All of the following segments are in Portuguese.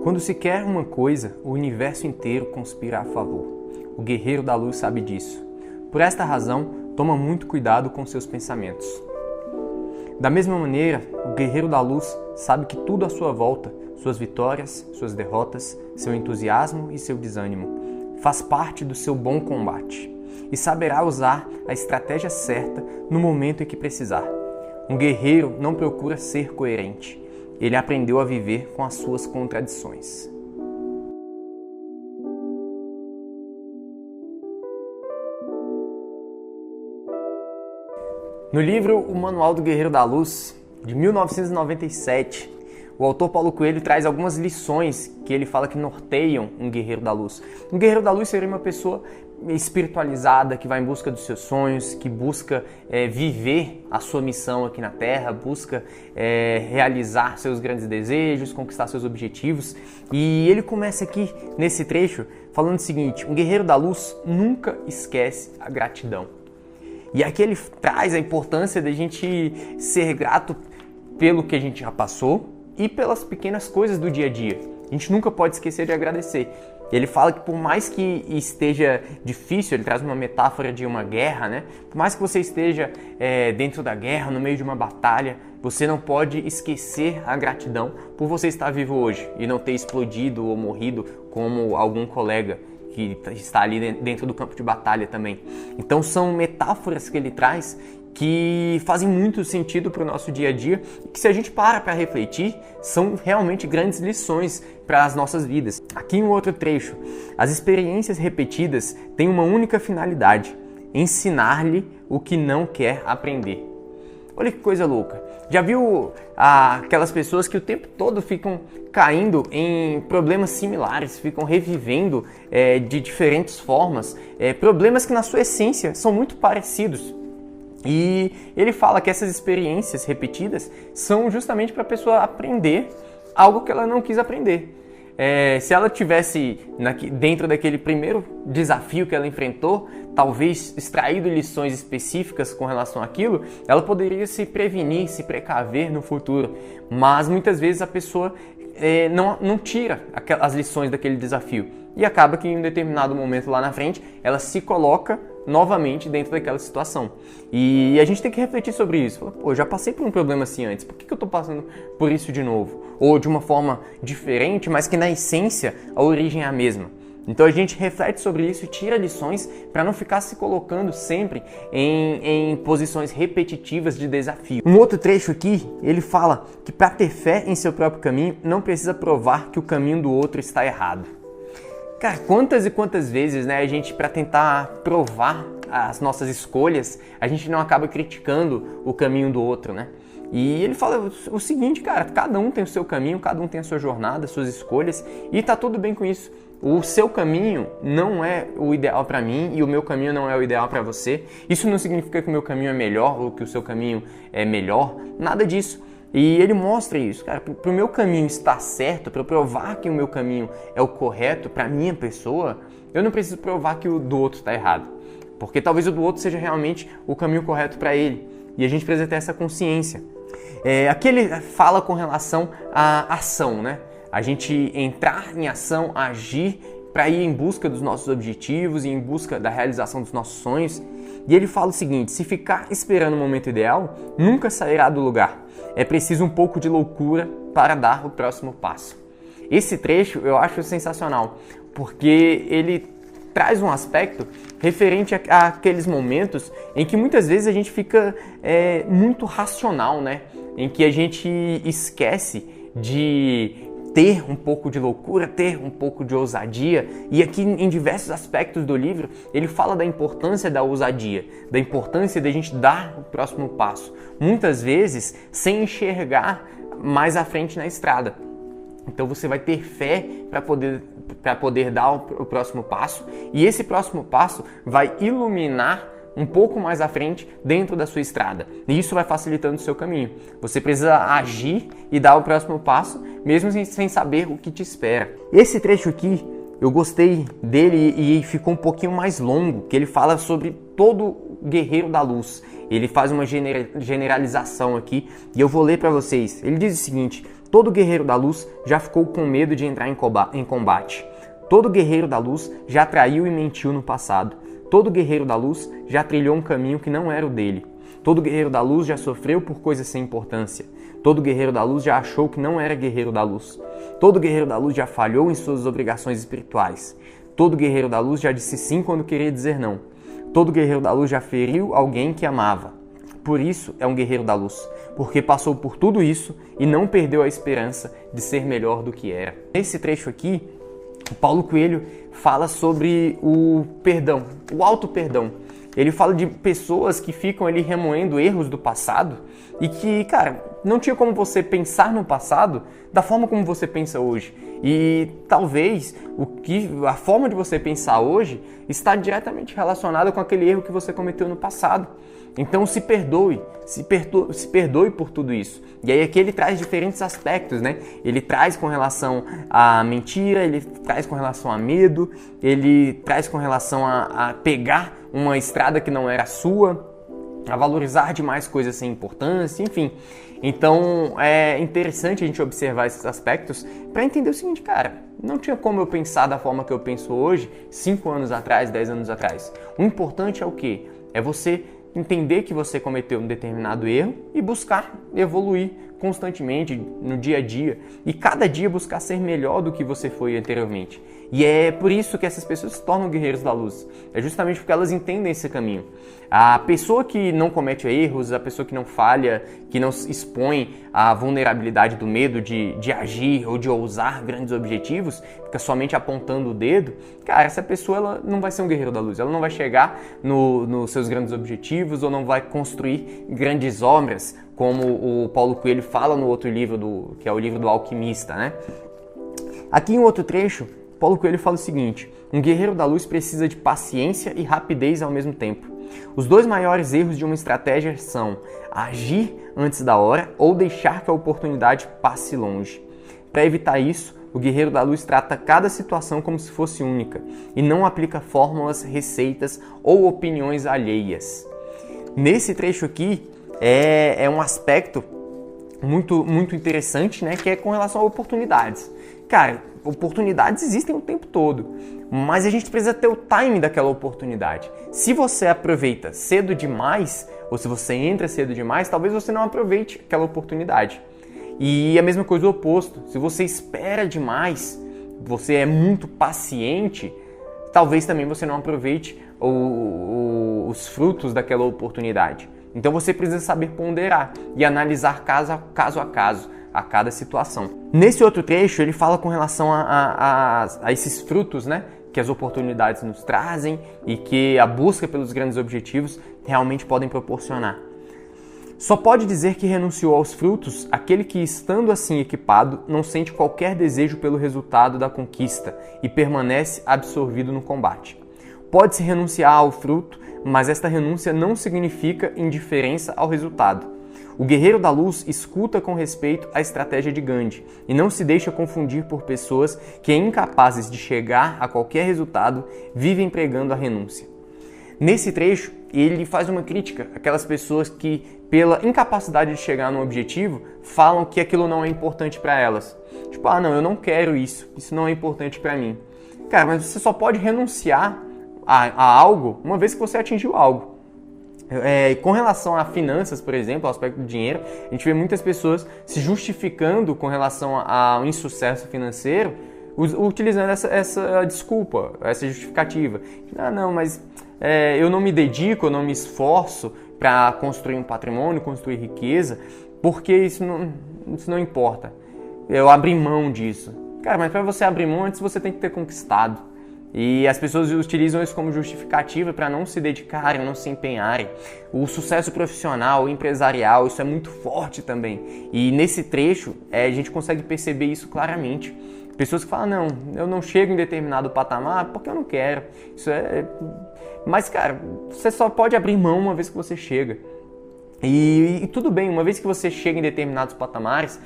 Quando se quer uma coisa, o universo inteiro conspira a favor. O guerreiro da luz sabe disso. Por esta razão, toma muito cuidado com seus pensamentos. Da mesma maneira, o guerreiro da luz sabe que tudo à sua volta, suas vitórias, suas derrotas, seu entusiasmo e seu desânimo, faz parte do seu bom combate e saberá usar a estratégia certa no momento em que precisar. Um guerreiro não procura ser coerente. Ele aprendeu a viver com as suas contradições. No livro O Manual do Guerreiro da Luz, de 1997, o autor Paulo Coelho traz algumas lições que ele fala que norteiam um guerreiro da luz. Um guerreiro da luz seria uma pessoa espiritualizada, que vai em busca dos seus sonhos, que busca viver a sua missão aqui na Terra, busca realizar seus grandes desejos, conquistar seus objetivos. E ele começa aqui nesse trecho falando o seguinte: um guerreiro da luz nunca esquece a gratidão. E aqui ele traz a importância da gente ser grato pelo que a gente já passou e pelas pequenas coisas do dia a dia. A gente nunca pode esquecer de agradecer. Ele fala que por mais que esteja difícil, ele traz uma metáfora de uma guerra, né? Por mais que você esteja dentro da guerra, no meio de uma batalha, você não pode esquecer a gratidão por você estar vivo hoje e não ter explodido ou morrido como algum colega que está ali dentro do campo de batalha também. Então são metáforas que ele traz que fazem muito sentido para o nosso dia a dia e que, se a gente para refletir, são realmente grandes lições para as nossas vidas. Aqui um outro trecho: as experiências repetidas têm uma única finalidade: ensinar-lhe o que não quer aprender. Olha que coisa louca. Já viu aquelas pessoas que o tempo todo ficam caindo em problemas similares, ficam revivendo de diferentes formas, problemas que na sua essência são muito parecidos? E ele fala que essas experiências repetidas são justamente para a pessoa aprender algo que ela não quis aprender. Se ela tivesse dentro daquele primeiro desafio que ela enfrentou, talvez extraído lições específicas com relação àquilo, ela poderia se prevenir, se precaver no futuro. Mas muitas vezes a pessoa não tira as lições daquele desafio e acaba que em um determinado momento lá na frente ela se coloca novamente dentro daquela situação. E a gente tem que refletir sobre isso. Pô, já passei por um problema assim antes, por que eu estou passando por isso de novo? Ou de uma forma diferente, mas que na essência a origem é a mesma. Então a gente reflete sobre isso e tira lições para não ficar se colocando sempre em posições repetitivas de desafio. Um outro trecho aqui, ele fala que para ter fé em seu próprio caminho, não precisa provar que o caminho do outro está errado. Cara, quantas e quantas vezes, né, a gente, para tentar provar as nossas escolhas, a gente não acaba criticando o caminho do outro, né? E ele fala o seguinte, cara, cada um tem o seu caminho, cada um tem a sua jornada, suas escolhas, e tá tudo bem com isso. O seu caminho não é o ideal para mim e o meu caminho não é o ideal para você. Isso não significa que o meu caminho é melhor ou que o seu caminho é melhor, nada disso. E ele mostra isso, cara, para o meu caminho estar certo, para eu provar que o meu caminho é o correto para a minha pessoa, eu não preciso provar que o do outro está errado. Porque talvez o do outro seja realmente o caminho correto para ele. E a gente precisa ter essa consciência. Aqui ele fala com relação à ação, né? A gente entrar em ação, agir para ir em busca dos nossos objetivos e em busca da realização dos nossos sonhos. E ele fala o seguinte: se ficar esperando o momento ideal, nunca sairá do lugar. É preciso um pouco de loucura para dar o próximo passo. Esse trecho eu acho sensacional, porque ele traz um aspecto referente àqueles momentos em que muitas vezes a gente fica muito racional, né? Em que a gente esquece de ter um pouco de loucura, ter um pouco de ousadia. E aqui em diversos aspectos do livro ele fala da importância da ousadia, da importância de a gente dar o próximo passo, muitas vezes sem enxergar mais à frente na estrada. Então você vai ter fé para poder dar o próximo passo, e esse próximo passo vai iluminar um pouco mais à frente dentro da sua estrada. E isso vai facilitando o seu caminho. Você precisa agir e dar o próximo passo, mesmo sem saber o que te espera. Esse trecho aqui, eu gostei dele e ficou um pouquinho mais longo, que ele fala sobre todo guerreiro da luz. Ele faz uma generalização aqui e eu vou ler para vocês. Ele diz o seguinte: Todo guerreiro da luz já ficou com medo de entrar em combate. Todo guerreiro da luz já traiu e mentiu no passado. Todo guerreiro da luz já trilhou um caminho que não era o dele. Todo guerreiro da luz já sofreu por coisas sem importância. Todo guerreiro da luz já achou que não era guerreiro da luz. Todo guerreiro da luz já falhou em suas obrigações espirituais. Todo guerreiro da luz já disse sim quando queria dizer não. Todo guerreiro da luz já feriu alguém que amava. Por isso é um guerreiro da luz, porque passou por tudo isso e não perdeu a esperança de ser melhor do que era. Nesse trecho aqui, o Paulo Coelho fala sobre o perdão, o auto-perdão. Ele fala de pessoas que ficam ali remoendo erros do passado e que, cara, não tinha como você pensar no passado da forma como você pensa hoje. E talvez a forma de você pensar hoje está diretamente relacionada com aquele erro que você cometeu no passado. Então se perdoe por tudo isso. E aí aqui ele traz diferentes aspectos, né? Ele traz com relação à mentira, ele traz com relação a medo, ele traz com relação a pegar uma estrada que não era sua, a valorizar demais coisas sem importância, enfim. Então é interessante a gente observar esses aspectos para entender o seguinte, cara, não tinha como eu pensar da forma que eu penso hoje, 5 anos atrás, 10 anos atrás. O importante é o quê? É você entender que você cometeu um determinado erro e buscar evoluir constantemente no dia a dia e cada dia buscar ser melhor do que você foi anteriormente. E é por isso que essas pessoas se tornam guerreiros da luz. É justamente porque elas entendem esse caminho. A pessoa que não comete erros, a pessoa que não falha, que não expõe a vulnerabilidade do medo de agir ou de ousar grandes objetivos, fica somente apontando o dedo, cara, essa pessoa ela não vai ser um guerreiro da luz. Ela não vai chegar nos seus grandes objetivos ou não vai construir grandes obras, como o Paulo Coelho fala no outro livro, que é o livro do Alquimista, né? Aqui em outro trecho, Paulo Coelho fala o seguinte: um guerreiro da luz precisa de paciência e rapidez ao mesmo tempo. Os dois maiores erros de uma estratégia são agir antes da hora ou deixar que a oportunidade passe longe. Para evitar isso, o guerreiro da luz trata cada situação como se fosse única e não aplica fórmulas, receitas ou opiniões alheias. Nesse trecho aqui é um aspecto muito interessante, né, que é com relação a oportunidades. Cara, oportunidades existem o tempo todo, mas a gente precisa ter o timing daquela oportunidade. Se você aproveita cedo demais, ou se você entra cedo demais, talvez você não aproveite aquela oportunidade. E a mesma coisa o oposto. Se você espera demais, você é muito paciente, talvez também você não aproveite os frutos daquela oportunidade. Então você precisa saber ponderar e analisar caso a caso a cada situação. Nesse outro trecho ele fala com relação a esses frutos, né, que as oportunidades nos trazem e que a busca pelos grandes objetivos realmente podem proporcionar. Só pode dizer que renunciou aos frutos aquele que, estando assim equipado, não sente qualquer desejo pelo resultado da conquista e permanece absorvido no combate. Pode-se renunciar ao fruto, mas esta renúncia não significa indiferença ao resultado. O guerreiro da luz escuta com respeito a estratégia de Gandhi e não se deixa confundir por pessoas que, incapazes de chegar a qualquer resultado, vivem pregando a renúncia. Nesse trecho, ele faz uma crítica àquelas pessoas que, pela incapacidade de chegar num objetivo, falam que aquilo não é importante para elas. Tipo, não, eu não quero isso não é importante para mim. Cara, mas você só pode renunciar a algo uma vez que você atingiu algo. Com relação a finanças, por exemplo, ao aspecto do dinheiro, a gente vê muitas pessoas se justificando com relação ao insucesso financeiro, utilizando essa desculpa, essa justificativa. Não, mas eu não me dedico, eu não me esforço para construir um patrimônio, construir riqueza, porque isso não importa. Eu abri mão disso. Cara, mas para você abrir mão, antes você tem que ter conquistado. E as pessoas utilizam isso como justificativa para não se dedicarem, não se empenharem. O sucesso profissional, empresarial, isso é muito forte também. E nesse trecho, a gente consegue perceber isso claramente. Pessoas que falam, não, eu não chego em determinado patamar porque eu não quero. Mas, cara, você só pode abrir mão uma vez que você chega. E tudo bem, uma vez que você chega em determinados patamares,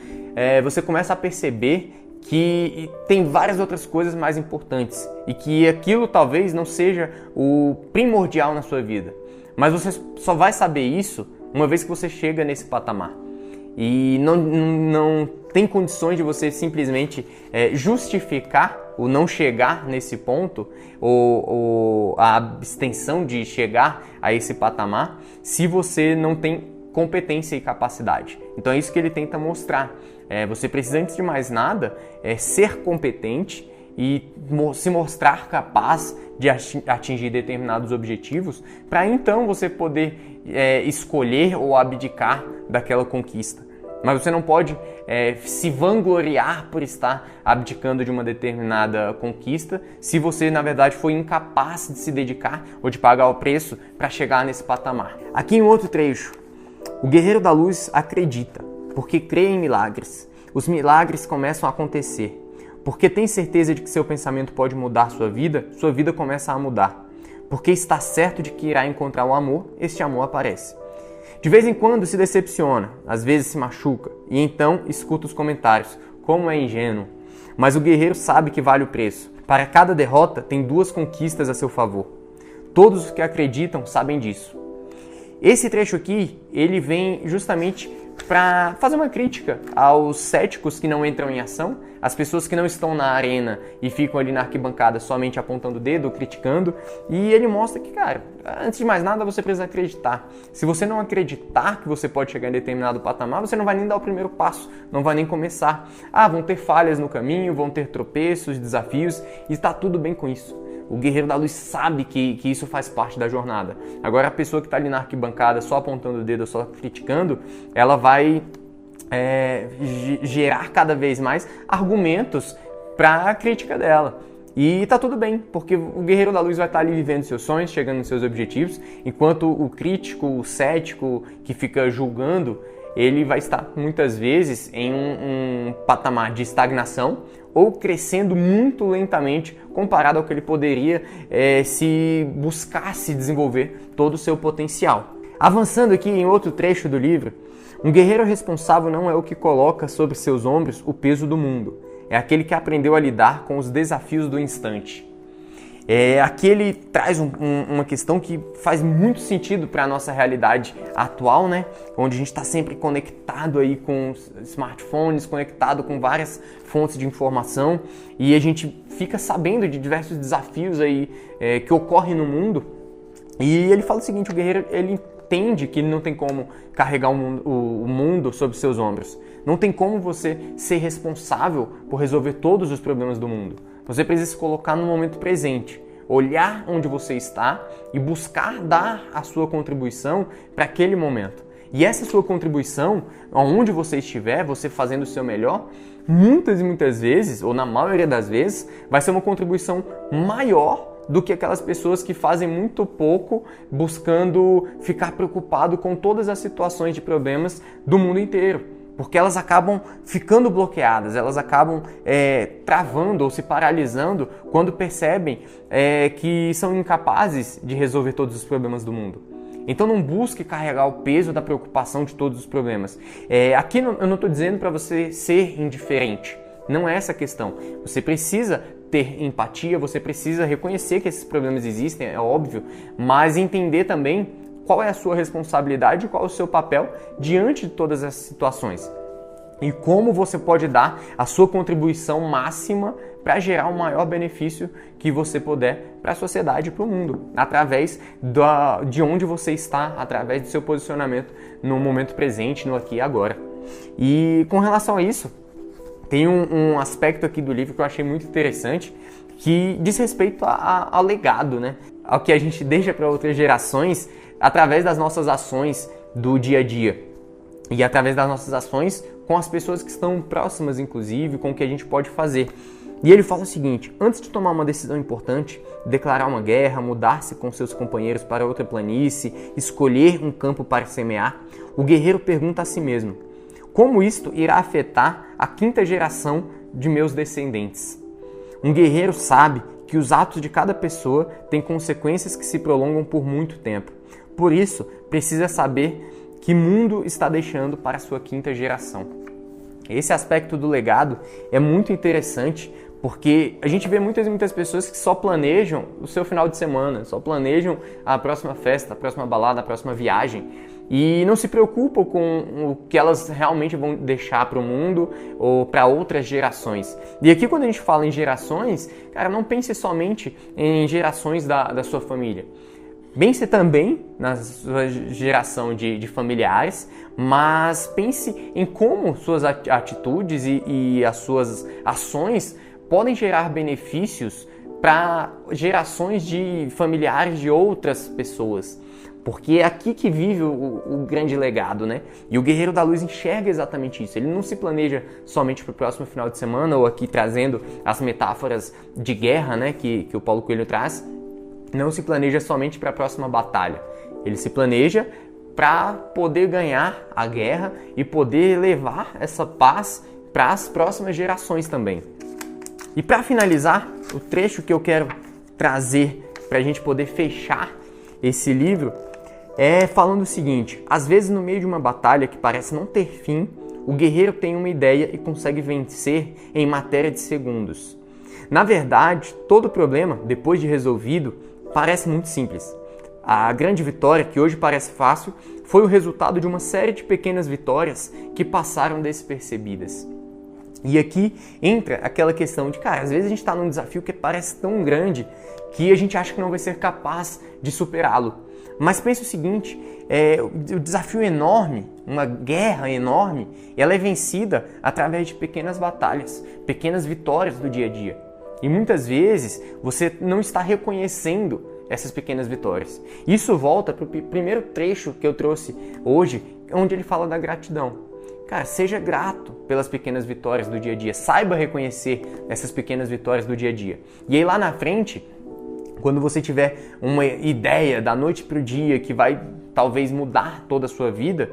você começa a perceber que tem várias outras coisas mais importantes e que aquilo talvez não seja o primordial na sua vida. Mas você só vai saber isso uma vez que você chega nesse patamar. E não tem condições de você simplesmente justificar o não chegar nesse ponto, ou a abstenção de chegar a esse patamar, se você não tem competência e capacidade. Então é isso que ele tenta mostrar. Você precisa, antes de mais nada, ser competente e se mostrar capaz de atingir determinados objetivos, para então você poder escolher ou abdicar daquela conquista. Mas você não pode se vangloriar por estar abdicando de uma determinada conquista se você, na verdade, foi incapaz de se dedicar ou de pagar o preço para chegar nesse patamar. Aqui em outro trecho, o guerreiro da luz acredita, porque crê em milagres. Os milagres começam a acontecer. Porque tem certeza de que seu pensamento pode mudar sua vida começa a mudar. Porque está certo de que irá encontrar o amor, este amor aparece. De vez em quando se decepciona, às vezes se machuca, e então escuta os comentários, como é ingênuo. Mas o guerreiro sabe que vale o preço. Para cada derrota, tem 2 conquistas a seu favor. Todos os que acreditam sabem disso. Esse trecho aqui, ele vem justamente para fazer uma crítica aos céticos que não entram em ação, as pessoas que não estão na arena e ficam ali na arquibancada somente apontando o dedo, criticando, e ele mostra que, cara, antes de mais nada você precisa acreditar. Se você não acreditar que você pode chegar em determinado patamar, você não vai nem dar o primeiro passo, não vai nem começar. Vão ter falhas no caminho, vão ter tropeços, desafios, e está tudo bem com isso. O guerreiro da luz sabe que isso faz parte da jornada. Agora a pessoa que está ali na arquibancada só apontando o dedo, só criticando, ela vai gerar cada vez mais argumentos para a crítica dela. E tá tudo bem, porque o guerreiro da luz vai estar ali vivendo seus sonhos, chegando nos seus objetivos, enquanto o crítico, o cético que fica julgando, ele vai estar muitas vezes em um patamar de estagnação ou crescendo muito lentamente comparado ao que ele poderia se buscasse desenvolver todo o seu potencial. Avançando aqui em outro trecho do livro, um guerreiro responsável não é o que coloca sobre seus ombros o peso do mundo, é aquele que aprendeu a lidar com os desafios do instante. Aqui ele traz uma questão que faz muito sentido para a nossa realidade atual, né? Onde a gente está sempre conectado aí com smartphones, conectado com várias fontes de informação, e a gente fica sabendo de diversos desafios aí que ocorrem no mundo. E ele fala o seguinte: o guerreiro, ele entende que não tem como carregar o mundo sobre seus ombros. Não tem como você ser responsável por resolver todos os problemas do mundo. Você precisa se colocar no momento presente, olhar onde você está e buscar dar a sua contribuição para aquele momento. E essa sua contribuição, onde você estiver, você fazendo o seu melhor, muitas e muitas vezes, ou na maioria das vezes, vai ser uma contribuição maior do que aquelas pessoas que fazem muito pouco, buscando ficar preocupado com todas as situações de problemas do mundo inteiro. Porque elas acabam ficando bloqueadas, elas acabam travando ou se paralisando quando percebem que são incapazes de resolver todos os problemas do mundo. Então não busque carregar o peso da preocupação de todos os problemas. Aqui eu não estou dizendo para você ser indiferente, não é essa a questão. Você precisa ter empatia, você precisa reconhecer que esses problemas existem, é óbvio, mas entender também qual é a sua responsabilidade, qual é o seu papel diante de todas essas situações. E como você pode dar a sua contribuição máxima para gerar o maior benefício que você puder para a sociedade e para o mundo, através de onde você está, através do seu posicionamento no momento presente, no aqui e agora. E com relação a isso, tem um aspecto aqui do livro que eu achei muito interessante, que diz respeito ao legado, né? Ao que a gente deixa para outras gerações através das nossas ações do dia a dia e através das nossas ações com as pessoas que estão próximas, inclusive, com o que a gente pode fazer. E ele fala o seguinte: antes de tomar uma decisão importante, declarar uma guerra, mudar-se com seus companheiros para outra planície, escolher um campo para semear, o guerreiro pergunta a si mesmo: como isto irá afetar a 5ª geração de meus descendentes? Um guerreiro sabe que os atos de cada pessoa têm consequências que se prolongam por muito tempo. Por isso, precisa saber que mundo está deixando para a sua 5ª geração. Esse aspecto do legado é muito interessante, porque a gente vê muitas e muitas pessoas que só planejam o seu final de semana, só planejam a próxima festa, a próxima balada, a próxima viagem. e não se preocupam com o que elas realmente vão deixar para o mundo ou para outras gerações. E aqui quando a gente fala em gerações, cara, não pense somente em gerações da sua família. Pense também na sua geração de familiares, mas pense em como suas atitudes e as suas ações podem gerar benefícios para gerações de familiares de outras pessoas. Porque é aqui que vive o grande legado, né? E o Guerreiro da Luz enxerga exatamente isso. Ele não se planeja somente para o próximo final de semana, ou aqui trazendo as metáforas de guerra, né, que o Paulo Coelho traz. Não se planeja somente para a próxima batalha. Ele se planeja para poder ganhar a guerra e poder levar essa paz para as próximas gerações também. E para finalizar, o trecho que eu quero trazer para a gente poder fechar esse livro é falando o seguinte: às vezes no meio de uma batalha que parece não ter fim, o guerreiro tem uma ideia e consegue vencer em matéria de segundos. Na verdade, todo problema, depois de resolvido, parece muito simples. A grande vitória, que hoje parece fácil, foi o resultado de uma série de pequenas vitórias que passaram despercebidas. E aqui entra aquela questão de, cara, às vezes a gente está num desafio que parece tão grande que a gente acha que não vai ser capaz de superá-lo. Mas pense o seguinte, o desafio enorme, uma guerra enorme, ela é vencida através de pequenas batalhas, pequenas vitórias do dia a dia. E muitas vezes você não está reconhecendo essas pequenas vitórias. Isso volta para o primeiro trecho que eu trouxe hoje, onde ele fala da gratidão. Cara, seja grato pelas pequenas vitórias do dia a dia. Saiba reconhecer essas pequenas vitórias do dia a dia. E aí lá na frente, quando você tiver uma ideia da noite para o dia que vai talvez mudar toda a sua vida,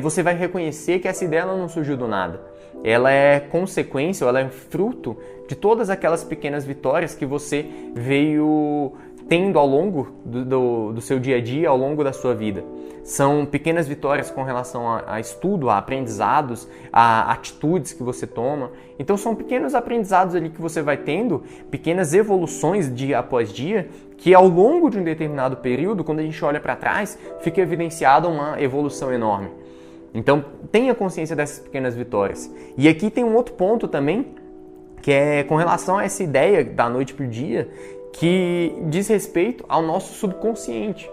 você vai reconhecer que essa ideia não surgiu do nada. Ela é consequência, ela é fruto de todas aquelas pequenas vitórias que você veio tendo ao longo do seu dia a dia, ao longo da sua vida. São pequenas vitórias com relação a estudo, a aprendizados, a atitudes que você toma. Então são pequenos aprendizados ali que você vai tendo, pequenas evoluções dia após dia, que ao longo de um determinado período, quando a gente olha para trás, fica evidenciada uma evolução enorme. Então tenha consciência dessas pequenas vitórias. E aqui tem um outro ponto também, que é com relação a essa ideia da noite para o dia, que diz respeito ao nosso subconsciente.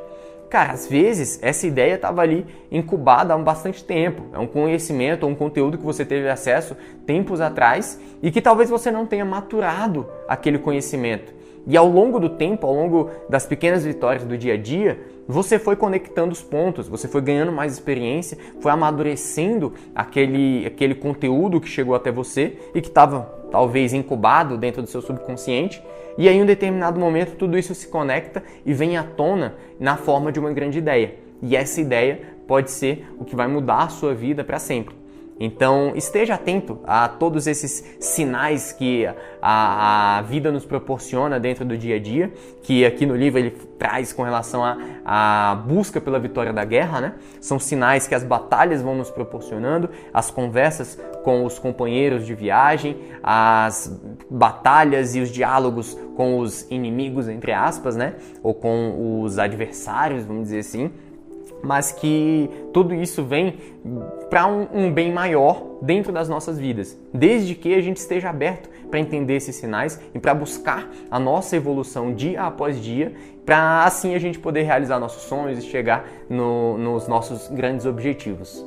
Cara, às vezes essa ideia estava ali incubada há bastante tempo. É um conhecimento, um conteúdo que você teve acesso tempos atrás e que talvez você não tenha maturado aquele conhecimento. E ao longo do tempo, ao longo das pequenas vitórias do dia a dia, você foi conectando os pontos, você foi ganhando mais experiência, foi amadurecendo aquele conteúdo que chegou até você e que estava talvez incubado dentro do seu subconsciente. E aí, em um determinado momento, tudo isso se conecta e vem à tona na forma de uma grande ideia. E essa ideia pode ser o que vai mudar a sua vida para sempre. Então, esteja atento a todos esses sinais que a vida nos proporciona dentro do dia a dia, que aqui no livro ele traz com relação à busca pela vitória da guerra, né? São sinais que as batalhas vão nos proporcionando, as conversas com os companheiros de viagem, as batalhas e os diálogos com os inimigos, entre aspas, né? Ou com os adversários, vamos dizer assim. Mas que tudo isso vem para um bem maior dentro das nossas vidas, desde que a gente esteja aberto para entender esses sinais e para buscar a nossa evolução dia após dia, para assim a gente poder realizar nossos sonhos e chegar nos nossos grandes objetivos.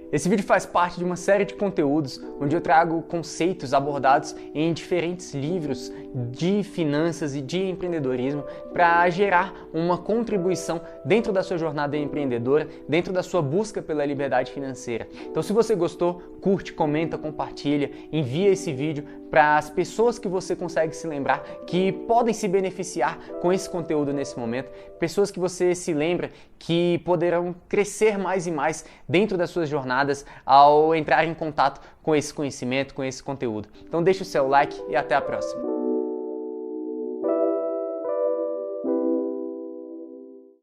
Esse vídeo faz parte de uma série de conteúdos onde eu trago conceitos abordados em diferentes livros de finanças e de empreendedorismo para gerar uma contribuição dentro da sua jornada empreendedora, dentro da sua busca pela liberdade financeira. Então, se você gostou, curte, comenta, compartilha, envia esse vídeo para as pessoas que você consegue se lembrar que podem se beneficiar com esse conteúdo nesse momento, pessoas que você se lembra que poderão crescer mais e mais dentro das suas jornadas ao entrar em contato com esse conhecimento, com esse conteúdo. Então deixa o seu like e até a próxima.